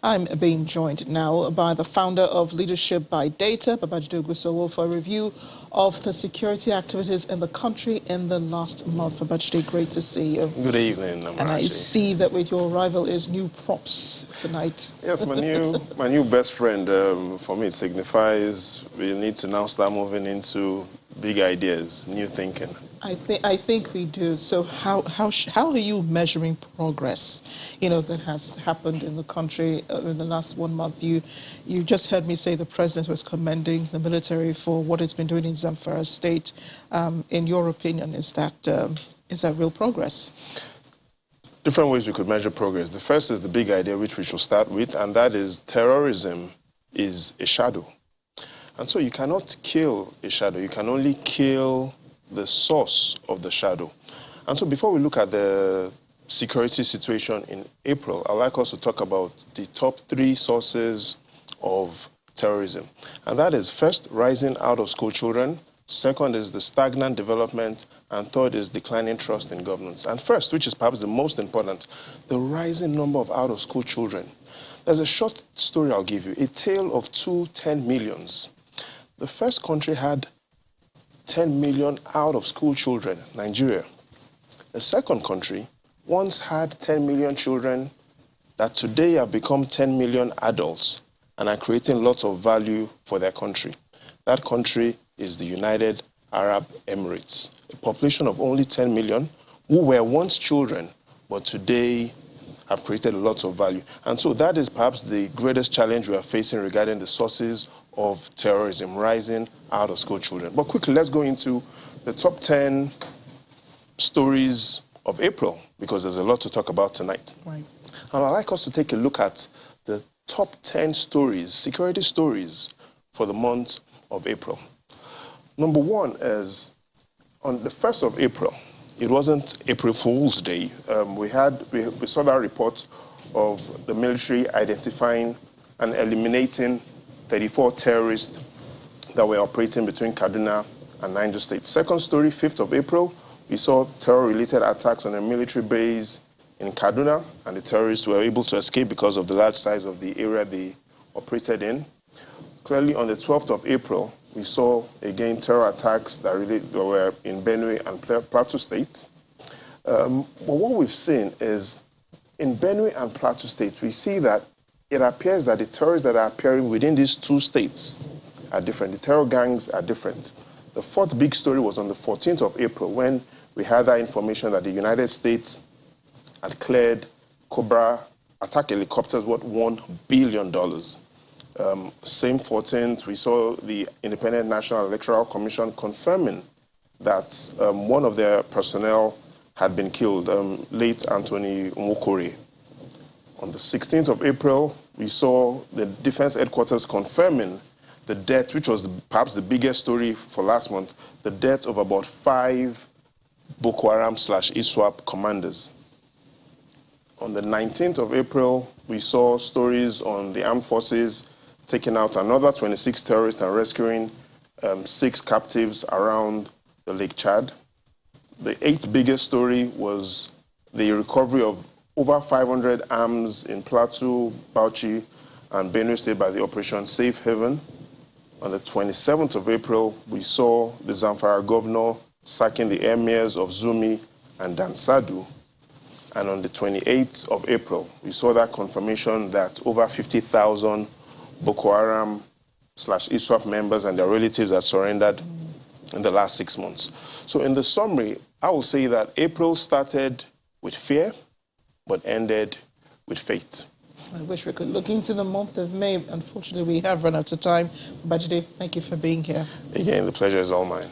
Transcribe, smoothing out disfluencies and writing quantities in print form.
I'm being joined now by the founder of Leadership by Data, Babajide Ogunsanya, for a review of the security activities in the country in the last month. Babajide, great to see you. Good evening, Amarachi. And I see that with your arrival is new props tonight. Yes, my new best friend. For me, it signifies we need to now start moving into big ideas, new thinking. I think we do. So how are you measuring progress, that has happened in the country in the last 1 month? You just heard me say the president was commending the military for what it's been doing in Zamfara State. In your opinion, is that real progress? Different ways we could measure progress. The first is the big idea, which we should start with, and that is terrorism is a shadow. And so you cannot kill a shadow. You can only kill the source of the shadow. And so before we look at the security situation in April, I'd like us to talk about the top 3 sources of terrorism. And that is, first, rising out-of-school children. Second is the stagnant development. And third is declining trust in governance. And first, which is perhaps the most important, the rising number of out-of-school children. There's a short story I'll give you, a tale of 2 10 millions. The first country had 10 million out-of-school children, Nigeria. The second country once had 10 million children that today have become 10 million adults and are creating lots of value for their country. That country is the United Arab Emirates, a population of only 10 million who were once children, but today have created lots of value. And so that is perhaps the greatest challenge we are facing regarding the sources of terrorism, rising out-of-school children. But quickly, let's go into the top 10 stories of April, because there's a lot to talk about tonight. Right. And I'd like us to take a look at the top 10 stories, security stories, for the month of April. Number 1 is on the 1st of April. It wasn't April Fool's Day. We saw that report of the military identifying and eliminating 34 terrorists that were operating between Kaduna and Niger State. Second story, 5th of April, we saw terror-related attacks on a military base in Kaduna, and the terrorists were able to escape because of the large size of the area they operated in. Clearly, on the 12th of April, we saw, again, terror attacks that were in Benue and Plateau State. But what we've seen is, in Benue and Plateau State, we see that it appears that the terrorists that are appearing within these 2 states are different. The terror gangs are different. The 4th big story was on the 14th of April, when we had that information that the United States had cleared Cobra attack helicopters worth $1 billion. Same 14th, we saw the Independent National Electoral Commission confirming that one of their personnel had been killed, late Anthony Umokore. On the 16th of April, we saw the Defense Headquarters confirming the death, which was perhaps the biggest story for last month, the death of about 5 Boko Haram/ISWAP commanders. On the 19th of April, we saw stories on the armed forces taking out another 26 terrorists and rescuing 6 captives around the Lake Chad. The 8th biggest story was the recovery of over 500 arms in Plateau, Bauchi, and Benue State by the Operation Safe Haven. On the 27th of April, we saw the Zamfara governor sacking the emirs of Zumi and Dansadu. And on the 28th of April, we saw that confirmation that over 50,000 Boko Haram/ISWAP members and their relatives had surrendered in the last 6 months. So in the summary, I will say that April started with fear, but ended with faith. I wish we could look into the month of May. Unfortunately, we have run out of time. Babajide, thank you for being here. Again, the pleasure is all mine.